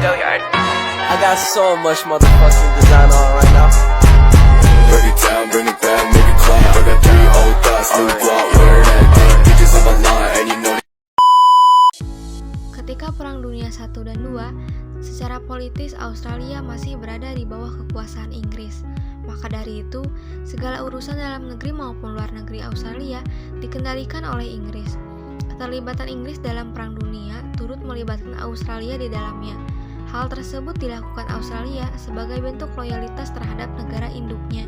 I got so much motherfucking design on right now. Break it down, bring it back, make it clap. I got 3 old thoughts, new block, where that thing. Bitches on my line, and you know. Ketika Perang Dunia I dan II, secara politis Australia masih berada di bawah kekuasaan Inggris. Maka dari itu, segala urusan dalam negeri maupun luar negeri Australia dikendalikan oleh Inggris. Keterlibatan Inggris dalam Perang Dunia turut melibatkan Australia di dalamnya. Hal tersebut dilakukan Australia sebagai bentuk loyalitas terhadap negara induknya.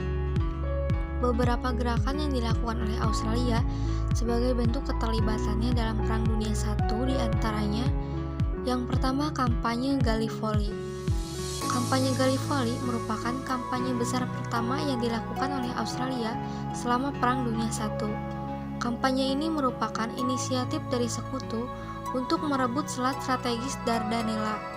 Beberapa gerakan yang dilakukan oleh Australia sebagai bentuk keterlibatannya dalam Perang Dunia I diantaranya: yang pertama, kampanye Gallipoli. Kampanye Gallipoli merupakan kampanye besar pertama yang dilakukan oleh Australia selama Perang Dunia I. Kampanye ini merupakan inisiatif dari sekutu untuk merebut selat strategis Dardanella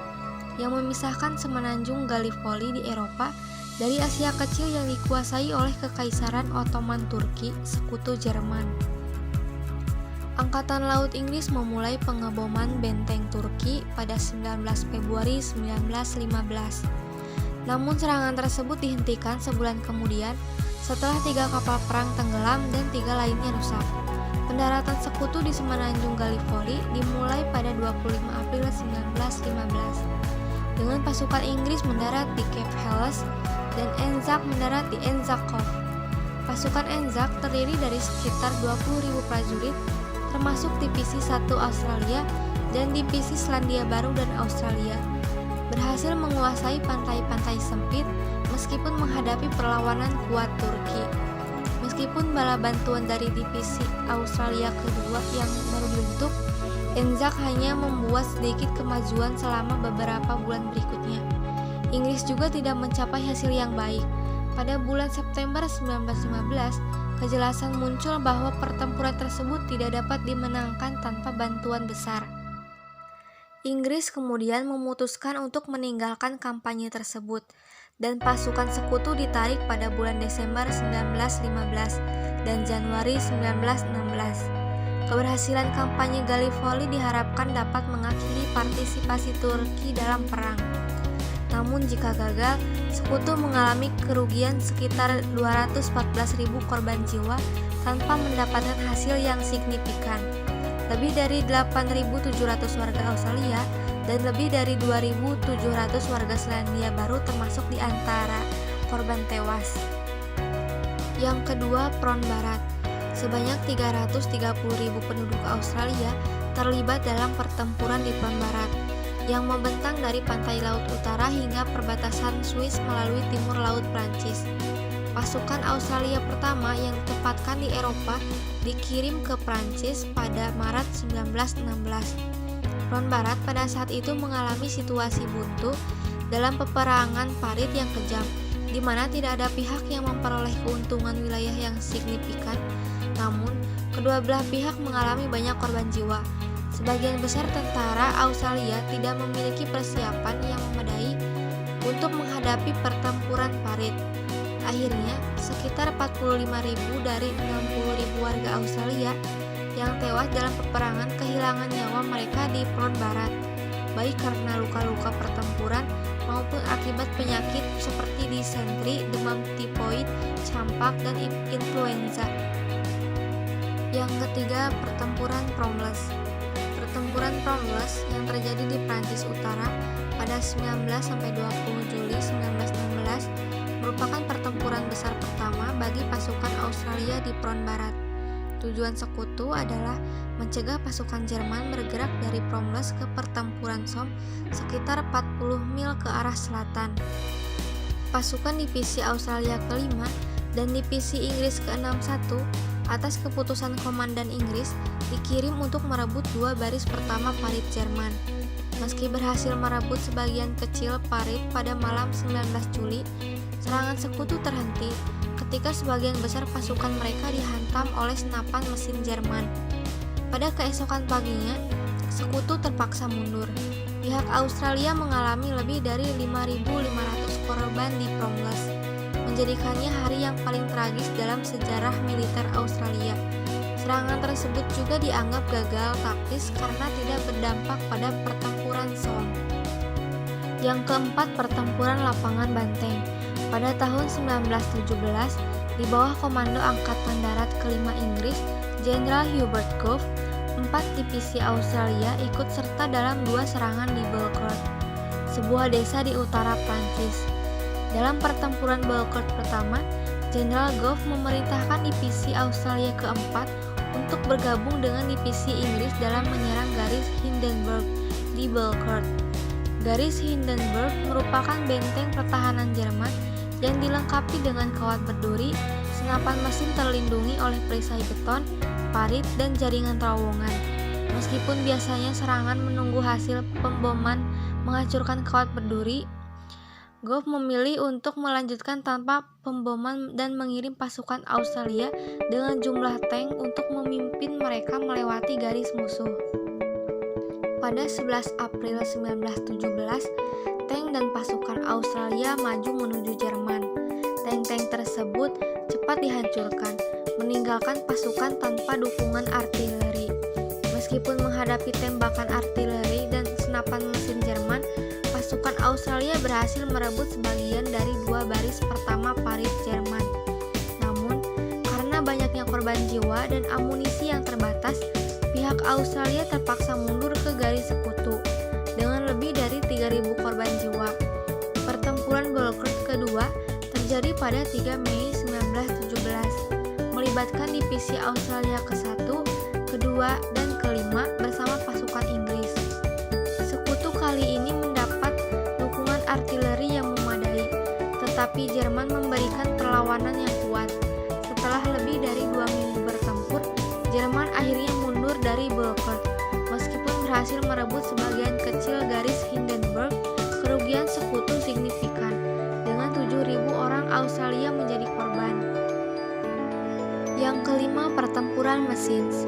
yang memisahkan semenanjung Gallipoli di Eropa dari Asia Kecil yang dikuasai oleh Kekaisaran Ottoman Turki, sekutu Jerman. Angkatan Laut Inggris memulai pengeboman benteng Turki pada 19 Februari 1915. Namun serangan tersebut dihentikan sebulan kemudian setelah 3 kapal perang tenggelam dan 3 lainnya rusak. Pendaratan sekutu di semenanjung Gallipoli dimulai pada 25 April 1915 dengan pasukan Inggris mendarat di Cape Helles dan Anzac mendarat di Anzac Cove. Pasukan Anzac terdiri dari sekitar 20.000 prajurit, termasuk Divisi 1 Australia dan Divisi Selandia Baru dan Australia, berhasil menguasai pantai-pantai sempit meskipun menghadapi perlawanan kuat Turki. Meskipun bala bantuan dari Divisi Australia kedua yang baru dibentuk, Anzac hanya membuat sedikit kemajuan selama beberapa bulan berikutnya. Inggris juga tidak mencapai hasil yang baik. Pada bulan September 1915, kejelasan muncul bahwa pertempuran tersebut tidak dapat dimenangkan tanpa bantuan besar. Inggris kemudian memutuskan untuk meninggalkan kampanye tersebut, dan pasukan sekutu ditarik pada bulan Desember 1915 dan Januari 1916. Keberhasilan kampanye Gallipoli diharapkan dapat mengakhiri partisipasi Turki dalam perang. Namun jika gagal, sekutu mengalami kerugian sekitar 214.000 korban jiwa tanpa mendapatkan hasil yang signifikan. Lebih dari 8.700 warga Australia dan lebih dari 2.700 warga Selandia Baru termasuk di antara korban tewas. Yang kedua, Front Barat. Sebanyak 330.000 penduduk Australia terlibat dalam pertempuran di Front Barat yang membentang dari pantai laut utara hingga perbatasan Swiss melalui timur laut Prancis. Pasukan Australia pertama yang ditempatkan di Eropa dikirim ke Prancis pada Maret 1916. Front Barat pada saat itu mengalami situasi buntu dalam peperangan parit yang kejam, di mana tidak ada pihak yang memperoleh keuntungan wilayah yang signifikan. Namun, kedua belah pihak mengalami banyak korban jiwa. Sebagian besar tentara Australia tidak memiliki persiapan yang memadai untuk menghadapi pertempuran parit. Akhirnya, sekitar 45.000 dari 60.000 warga Australia yang tewas dalam peperangan kehilangan nyawa mereka di Front Barat, baik karena luka-luka pertempuran maupun akibat penyakit seperti disentri, demam tifoid, campak, dan influenza. Yang ketiga, pertempuran Fromelles. Pertempuran Fromelles yang terjadi di Prancis Utara pada 19-20 Juli 1916 merupakan pertempuran besar pertama bagi pasukan Australia di Front Barat. Tujuan sekutu adalah mencegah pasukan Jerman bergerak dari Fromelles ke pertempuran Somme sekitar 40 mil ke arah selatan. Pasukan Divisi Australia ke-5 dan Divisi Inggris ke-61 atas keputusan Komandan Inggris dikirim untuk merebut 2 baris pertama parit Jerman. Meski berhasil merebut sebagian kecil parit pada malam 19 Juli, serangan sekutu terhenti ketika sebagian besar pasukan mereka dihantam oleh senapan mesin Jerman. Pada keesokan paginya, sekutu terpaksa mundur. Pihak Australia mengalami lebih dari 5.500 korban di Fromelles, menjadikannya hari yang paling tragis dalam sejarah militer Australia. Serangan tersebut juga dianggap gagal taktis karena tidak berdampak pada pertempuran Somme. Yang keempat, pertempuran lapangan Banteng. Pada tahun 1917, di bawah komando Angkatan Darat kelima Inggris, Jenderal Hubert Gough, 4 divisi Australia ikut serta dalam 2 serangan di Belcourt, sebuah desa di utara Prancis. Dalam pertempuran Belcourt pertama, Jenderal Gough memerintahkan divisi Australia keempat untuk bergabung dengan divisi Inggris dalam menyerang garis Hindenburg di Belcourt. Garis Hindenburg merupakan benteng pertahanan Jerman yang dilengkapi dengan kawat berduri, senapan mesin terlindungi oleh perisai beton, parit, dan jaringan terowongan. Meskipun biasanya serangan menunggu hasil pemboman menghancurkan kawat berduri, Gough memilih untuk melanjutkan tanpa pemboman dan mengirim pasukan Australia dengan jumlah tank untuk memimpin mereka melewati garis musuh. Pada 11 April 1917, tank dan pasukan Australia maju menuju Jerman. Tank-tank tersebut cepat dihancurkan, meninggalkan pasukan tanpa dukungan artileri. Meskipun menghadapi tembakan artileri dan senapan mesin Jerman, pasukan Australia berhasil merebut sebagian dari 2 baris pertama parit Jerman. Namun, karena banyaknya korban jiwa dan amunisi yang terbatas, pihak Australia terpaksa mundur ke garis sekutu dengan lebih dari 3.000 korban jiwa. Pertempuran Belcourt kedua terjadi pada 3 Mei 1917, melibatkan divisi Australia ke-1, kedua, dan kelima bersama pasukan Inggris. Sekutu kali ini mendapat dukungan artileri yang memadai, tetapi Jerman memberikan perlawanan yang kuat. Setelah lebih dari 2 minggu bertempur, Jerman akhirnya mundur dari Belcourt. Meskipun berhasil merebut sebagian kecil garis Hindenburg, kerugian sekutu signifikan, dengan 7.000 orang Australia menjadi korban. Yang kelima, pertempuran Messines.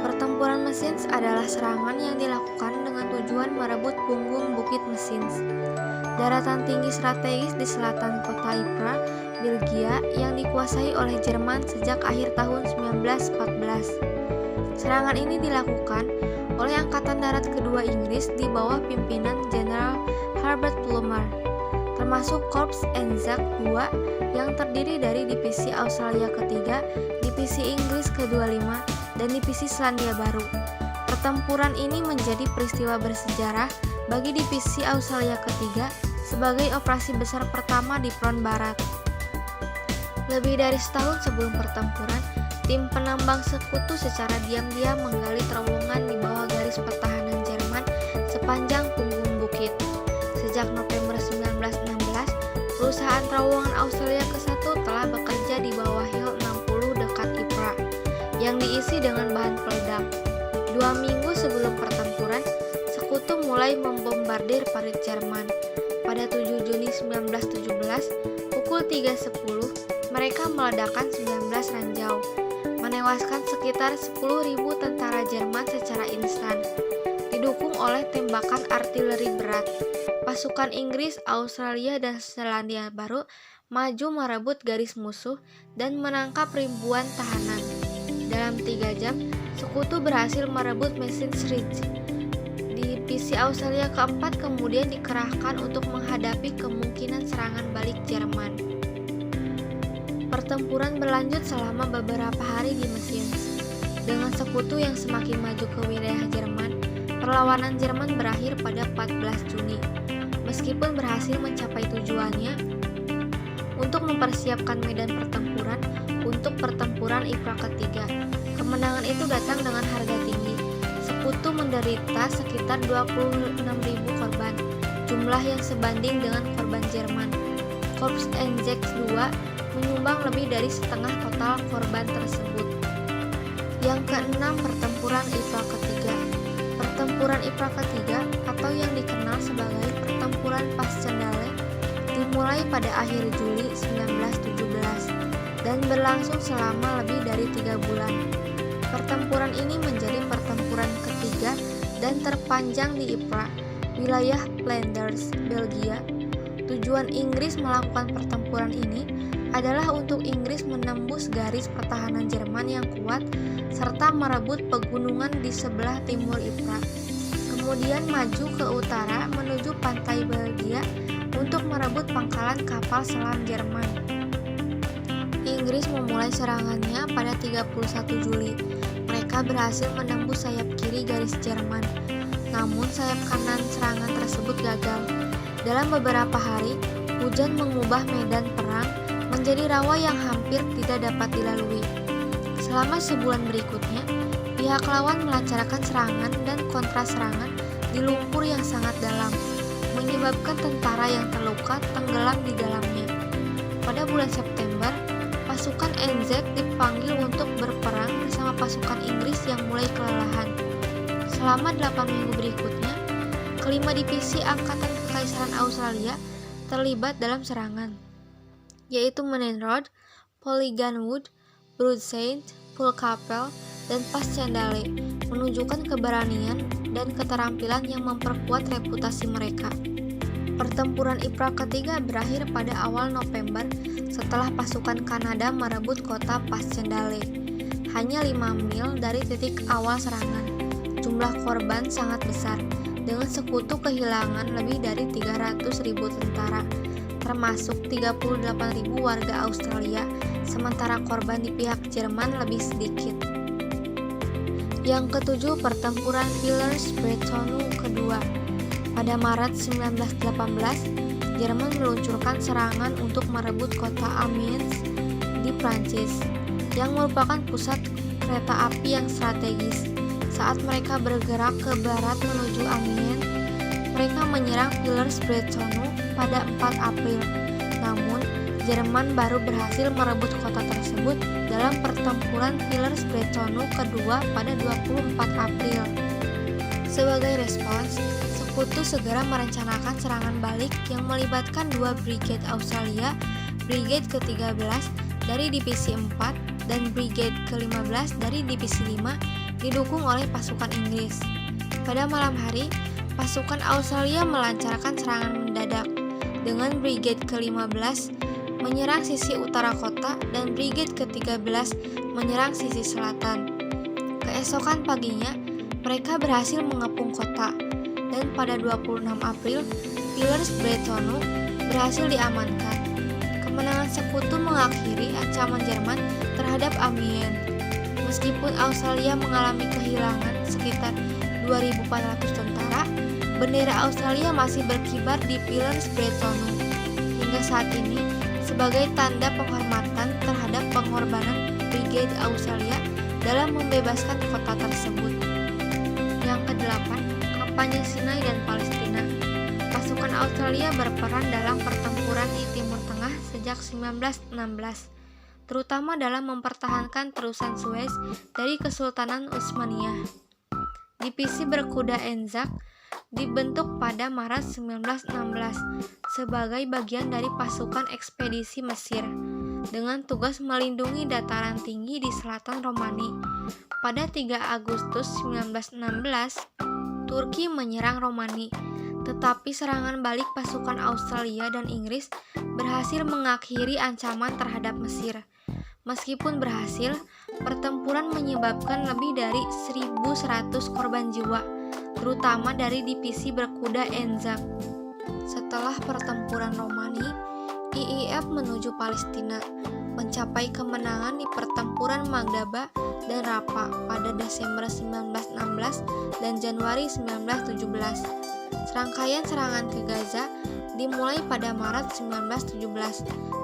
Pertempuran Messines adalah serangan yang dilakukan dengan tujuan merebut punggung Bukit Messines, daratan tinggi strategis di selatan kota Ypres, Belgia, yang dikuasai oleh Jerman sejak akhir tahun 1914. Serangan ini dilakukan oleh Angkatan Darat kedua Inggris di bawah pimpinan Jenderal Herbert Plumer, termasuk Korps Anzac II yang terdiri dari divisi Australia ketiga, divisi Inggris ke-25, dan divisi Selandia Baru. Pertempuran ini menjadi peristiwa bersejarah bagi divisi Australia ketiga sebagai operasi besar pertama di front barat. Lebih dari setahun sebelum pertempuran, tim penambang sekutu secara diam-diam menggali terowongan di bawah garis pertahanan Jerman sepanjang punggung bukit. Sejak November 1916, perusahaan terowongan Australia ke-1 telah bekerja di bawah Hill 60 dekat Ypres, yang diisi dengan bahan peledak. 2 minggu sebelum pertempuran, sekutu mulai membombardir parit Jerman. Pada 7 Juni 1917, pukul 3.10, mereka meledakkan 19 ranjau, menewaskan sekitar 10.000 tentara Jerman secara instan. Didukung oleh tembakan artileri berat, pasukan Inggris, Australia, dan Selandia Baru maju merebut garis musuh dan menangkap ribuan tahanan. Dalam 3 jam, sekutu berhasil merebut Messines Ridge. Divisi Australia keempat kemudian dikerahkan untuk menghadapi kemungkinan serangan balik Jerman. Pertempuran berlanjut selama beberapa hari di Messines. Dengan sekutu yang semakin maju ke wilayah Jerman, perlawanan Jerman berakhir pada 14 Juni. Meskipun berhasil mencapai tujuannya untuk mempersiapkan medan pertempuran untuk pertempuran Ypres ketiga, kemenangan itu datang dengan harga tinggi. Sekutu menderita sekitar 26.000 korban, jumlah yang sebanding dengan korban Jerman. Korps Anzac II menyumbang lebih dari setengah total korban tersebut. Yang keenam, pertempuran Ypres ketiga. Pertempuran Ypres ketiga, atau yang dikenal sebagai pertempuran Passchendaele, dimulai pada akhir Juli 1917 dan berlangsung selama lebih dari 3 bulan. Pertempuran ini menjadi pertempuran ketiga dan terpanjang di Ypres, wilayah Flanders, Belgia. Tujuan Inggris melakukan pertempuran ini adalah untuk Inggris menembus garis pertahanan Jerman yang kuat serta merebut pegunungan di sebelah timur Ypres. kemudian maju ke utara menuju pantai Belgia untuk merebut pangkalan kapal selam Jerman. Inggris memulai serangannya pada 31 Juli. Mereka berhasil menembus sayap kiri garis Jerman, namun sayap kanan serangan tersebut gagal. Dalam beberapa hari, hujan mengubah medan perang menjadi rawa yang hampir tidak dapat dilalui. Selama sebulan berikutnya, pihak lawan melancarkan serangan dan kontraserangan di lumpur yang sangat dalam, menyebabkan tentara yang terluka tenggelam di dalamnya. Pada bulan September, pasukan Anzac dipanggil untuk berperang bersama pasukan Inggris yang mulai kelelahan. Selama 8 minggu berikutnya, kelima divisi Angkatan Kekaisaran Australia terlibat dalam serangan, yaitu Menenrod, Polygonwood, Broadside, Pulkapel, dan Passchendaele, menunjukkan keberanian dan keterampilan yang memperkuat reputasi mereka. Pertempuran Ypres ketiga berakhir pada awal November setelah pasukan Kanada merebut kota Passchendaele. Hanya 5 mil dari titik awal serangan, jumlah korban sangat besar, dengan sekutu kehilangan lebih dari 300.000 tentara, termasuk 38.000 warga Australia, sementara korban di pihak Jerman lebih sedikit. Yang ketujuh, pertempuran Villers-Bretonneux kedua. Pada Maret 1918, Jerman meluncurkan serangan untuk merebut kota Amiens di Prancis, yang merupakan pusat kereta api yang strategis. Saat mereka bergerak ke barat menuju Amiens, mereka menyerang Villers-Bretonneux pada 4 April. Namun, Jerman baru berhasil merebut kota tersebut dalam pertempuran Villers-Bretonneux kedua pada 24 April. Sebagai respons, Sekutu segera merencanakan serangan balik yang melibatkan 2 brigade Australia, Brigade ke-13 dari Divisi 4 dan Brigade ke-15 dari Divisi 5 didukung oleh pasukan Inggris. Pada malam hari, pasukan Australia melancarkan serangan mendadak dengan Brigade ke-15 menyerang sisi utara kota dan Brigade ke-13 menyerang sisi selatan. Keesokan paginya, mereka berhasil mengepung kota, dan pada 26 April, Villers-Bretonneux berhasil diamankan. Kemenangan Sekutu mengakhiri ancaman Jerman terhadap Amiens. Meskipun Australia mengalami kehilangan sekitar 2.400 tentara, bendera Australia masih berkibar di Villers-Bretonneux hingga saat ini sebagai tanda penghormatan terhadap pengorbanan Brigade Australia dalam membebaskan kota tersebut. Yang kedelapan, kampanye Sinai dan Palestina. Pasukan Australia berperan dalam pertempuran di Timur Tengah sejak 1916, terutama dalam mempertahankan terusan Suez dari Kesultanan Utsmaniyah. Divisi berkuda Anzac dibentuk pada Maret 1916 sebagai bagian dari pasukan ekspedisi Mesir dengan tugas melindungi dataran tinggi di selatan Romani. Pada 3 Agustus 1916, Turki menyerang Romani, tetapi serangan balik pasukan Australia dan Inggris berhasil mengakhiri ancaman terhadap Mesir. Meskipun berhasil, pertempuran menyebabkan lebih dari 1.100 korban jiwa, terutama dari divisi berkuda Anzac. Setelah pertempuran Romani, IIF menuju Palestina, mencapai kemenangan di pertempuran Magdaba dan Rafah pada Desember 1916 dan Januari 1917. Serangkaian serangan ke Gaza dimulai pada Maret 1917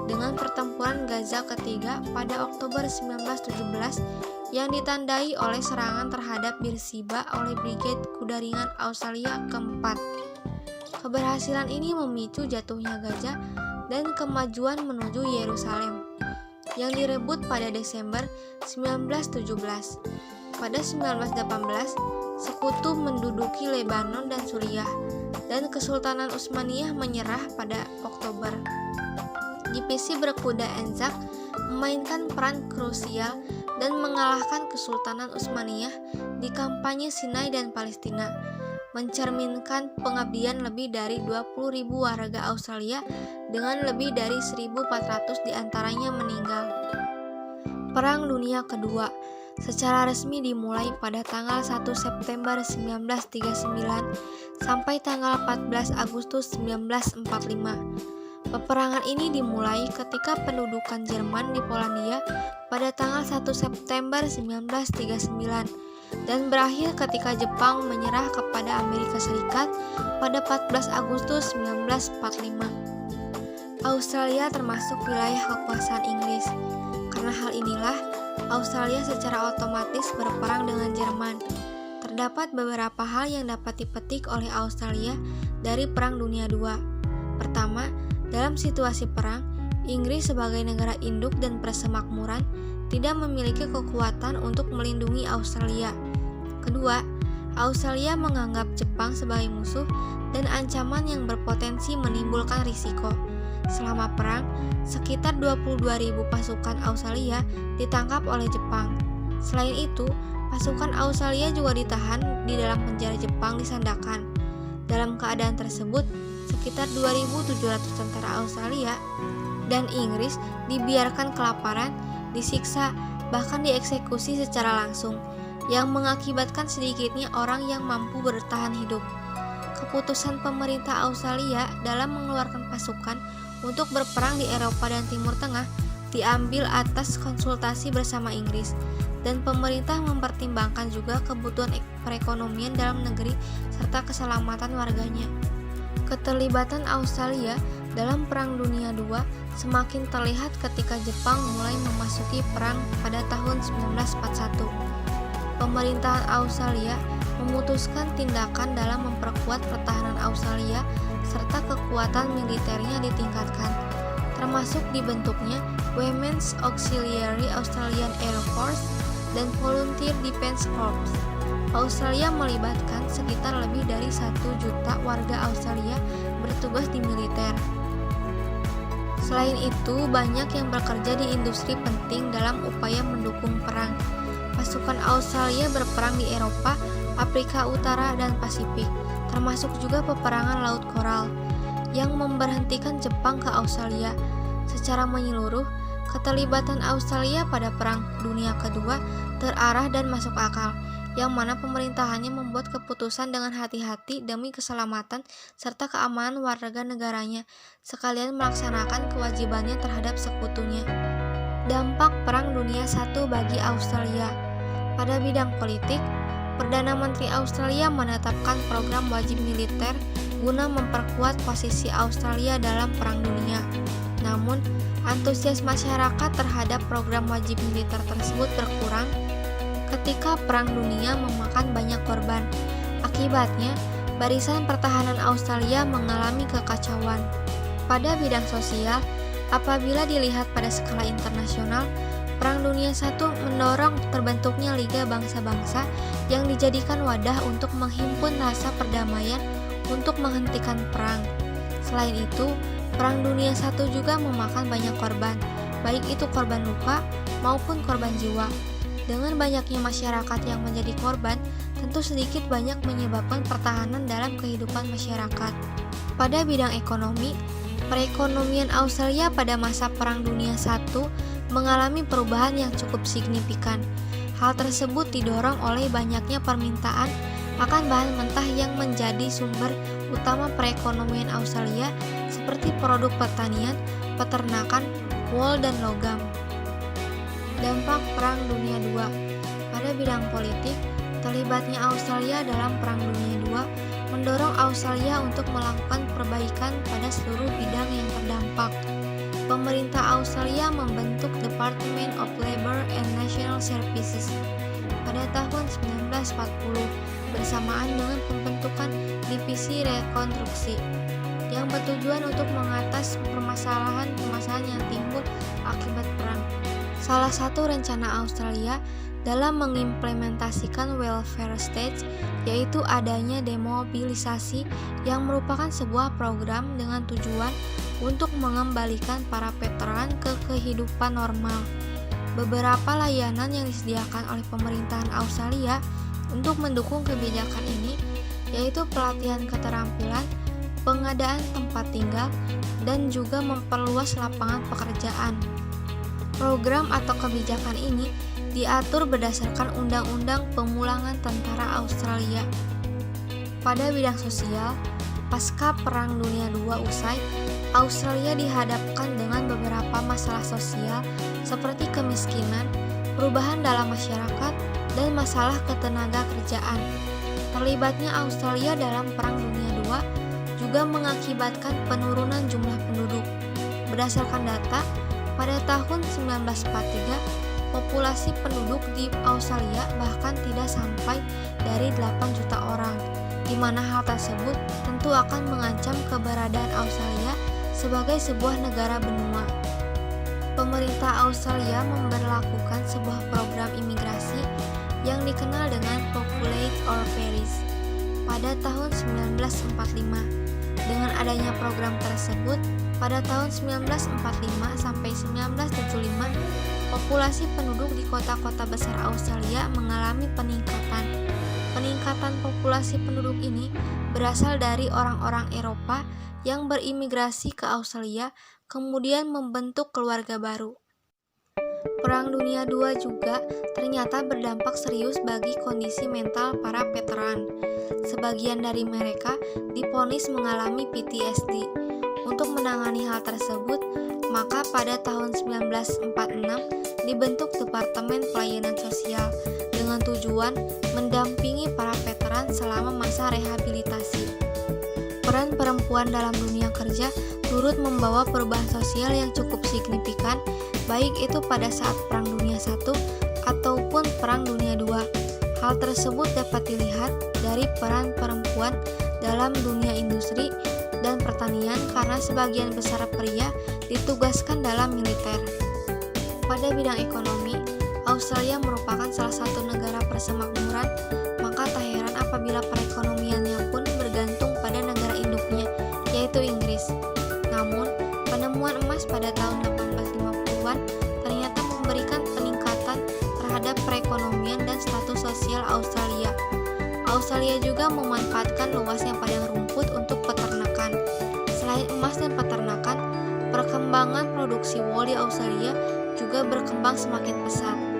dengan pertempuran Gaza ketiga pada Oktober 1917 yang ditandai oleh serangan terhadap Beersheba oleh Brigade Kuda Ringan Australia keempat. Keberhasilan ini memicu jatuhnya Gaza dan kemajuan menuju Yerusalem yang direbut pada Desember 1917. Pada 1918, Sekutu menduduki Lebanon dan Suriah, dan Kesultanan Utsmaniyah menyerah pada Oktober. Divisi berkuda Anzac memainkan peran krusial dan mengalahkan Kesultanan Utsmaniyah di kampanye Sinai dan Palestina, mencerminkan pengabdian lebih dari 20.000 warga Australia dengan lebih dari 1.400 diantaranya meninggal. Perang Dunia Kedua. secara resmi dimulai pada tanggal 1 September 1939 sampai tanggal 14 Agustus 1945. Peperangan ini dimulai ketika pendudukan Jerman di Polandia pada tanggal 1 September 1939 dan berakhir ketika Jepang menyerah kepada Amerika Serikat pada 14 Agustus 1945. Australia termasuk wilayah kekuasaan Inggris. Karena hal inilah, Australia secara otomatis berperang dengan Jerman. Terdapat beberapa hal yang dapat dipetik oleh Australia dari Perang Dunia II. Pertama, dalam situasi perang, Inggris sebagai negara induk dan persemakmuran tidak memiliki kekuatan untuk melindungi Australia. Kedua, Australia menganggap Jepang sebagai musuh dan ancaman yang berpotensi menimbulkan risiko. Selama perang, sekitar 22.000 pasukan Australia ditangkap oleh Jepang. Selain itu, pasukan Australia juga ditahan di dalam penjara Jepang di Sandakan. Dalam keadaan tersebut, sekitar 2.700 tentara Australia dan Inggris dibiarkan kelaparan, disiksa, bahkan dieksekusi secara langsung, yang mengakibatkan sedikitnya orang yang mampu bertahan hidup. Keputusan pemerintah Australia dalam mengeluarkan pasukan untuk berperang di Eropa dan Timur Tengah diambil atas konsultasi bersama Inggris, dan pemerintah mempertimbangkan juga kebutuhan perekonomian dalam negeri serta keselamatan warganya. Keterlibatan Australia dalam Perang Dunia II semakin terlihat ketika Jepang mulai memasuki perang pada tahun 1941. Pemerintahan Australia memutuskan tindakan dalam memperkuat pertahanan Australia serta kekuatan militernya ditingkatkan, termasuk dibentuknya Women's Auxiliary Australian Air Force dan Volunteer Defence Corps. Australia melibatkan sekitar lebih dari 1 juta warga Australia bertugas di militer. Selain itu, banyak yang bekerja di industri penting dalam upaya mendukung perang. Pasukan Australia berperang di Eropa, Afrika Utara, dan Pasifik, termasuk juga peperangan Laut Koral, yang memberhentikan Jepang ke Australia. Secara menyeluruh, keterlibatan Australia pada Perang Dunia Kedua terarah dan masuk akal, yang mana pemerintahannya membuat keputusan dengan hati-hati demi keselamatan serta keamanan warga negaranya, sekalian melaksanakan kewajibannya terhadap sekutunya. Dampak Perang Dunia I bagi Australia. Pada bidang politik, Perdana Menteri Australia menetapkan program wajib militer guna memperkuat posisi Australia dalam Perang Dunia. Namun, antusias masyarakat terhadap program wajib militer tersebut berkurang ketika Perang Dunia memakan banyak korban. Akibatnya, barisan pertahanan Australia mengalami kekacauan. Pada bidang sosial, apabila dilihat pada skala internasional, Perang Dunia I mendorong terbentuknya Liga Bangsa-Bangsa yang dijadikan wadah untuk menghimpun rasa perdamaian untuk menghentikan perang. Selain itu, Perang Dunia I juga memakan banyak korban, baik itu korban luka maupun korban jiwa. Dengan banyaknya masyarakat yang menjadi korban, tentu sedikit banyak menyebabkan pertahanan dalam kehidupan masyarakat. Pada bidang ekonomi, perekonomian Australia pada masa Perang Dunia I mengalami perubahan yang cukup signifikan. Hal tersebut didorong oleh banyaknya permintaan akan bahan mentah yang menjadi sumber utama perekonomian Australia seperti produk pertanian, peternakan, wool, dan logam. Dampak Perang Dunia II. Pada bidang politik, terlibatnya Australia dalam Perang Dunia II mendorong Australia untuk melakukan perbaikan pada seluruh bidang yang terdampak. Pemerintah Australia membentuk Department of Labour and National Services pada tahun 1940 bersamaan dengan pembentukan Divisi Rekonstruksi yang bertujuan untuk mengatasi permasalahan-permasalahan yang timbul akibat perang. Salah satu rencana Australia dalam mengimplementasikan welfare state yaitu adanya demobilisasi yang merupakan sebuah program dengan tujuan untuk mengembalikan para veteran ke kehidupan normal. Beberapa layanan yang disediakan oleh pemerintahan Australia untuk mendukung kebijakan ini yaitu pelatihan keterampilan, pengadaan tempat tinggal, dan juga memperluas lapangan pekerjaan. Program atau kebijakan ini diatur berdasarkan Undang-Undang Pemulangan Tentara Australia. Pada bidang sosial, pasca Perang Dunia II usai, Australia dihadapkan dengan beberapa masalah sosial seperti kemiskinan, perubahan dalam masyarakat, dan masalah ketenaga kerjaan. Terlibatnya Australia dalam Perang Dunia II juga mengakibatkan penurunan jumlah penduduk. Berdasarkan data, pada tahun 1943, populasi penduduk di Australia bahkan tidak sampai dari 8 juta orang, di mana hal tersebut tentu akan mengancam keberadaan Australia sebagai sebuah negara benua. Pemerintah Australia memberlakukan sebuah program imigrasi yang dikenal dengan Populate or Perish pada tahun 1945. Dengan adanya program tersebut, pada tahun 1945 sampai 1975, populasi penduduk di kota-kota besar Australia mengalami peningkatan. Peningkatan populasi penduduk ini berasal dari orang-orang Eropa yang berimigrasi ke Australia, kemudian membentuk keluarga baru. Perang Dunia II juga ternyata berdampak serius bagi kondisi mental para veteran. Sebagian dari mereka divonis mengalami PTSD. Untuk menangani hal tersebut, maka pada tahun 1946 dibentuk Departemen Pelayanan Sosial dengan tujuan mendampingi para veteran selama masa rehabilitasi. Peran perempuan dalam dunia kerja turut membawa perubahan sosial yang cukup signifikan, baik itu pada saat Perang Dunia I ataupun Perang Dunia II. Hal tersebut dapat dilihat dari peran perempuan dalam dunia industri dan pertanian karena sebagian besar pria ditugaskan dalam militer. Pada bidang ekonomi, Australia merupakan salah satu negara persemakmuran, maka tak heran apabila perekonomiannya pun bergantung pada negara induknya, yaitu Inggris. Namun, penemuan emas pada tahun 1850-an ternyata memberikan peningkatan terhadap perekonomian dan status sosial Australia. Australia juga memanfaatkan luasnya padang rumput untuk peternakan. Selain emas dan peternakan, perkembangan produksi wol di Australia juga berkembang semakin pesat.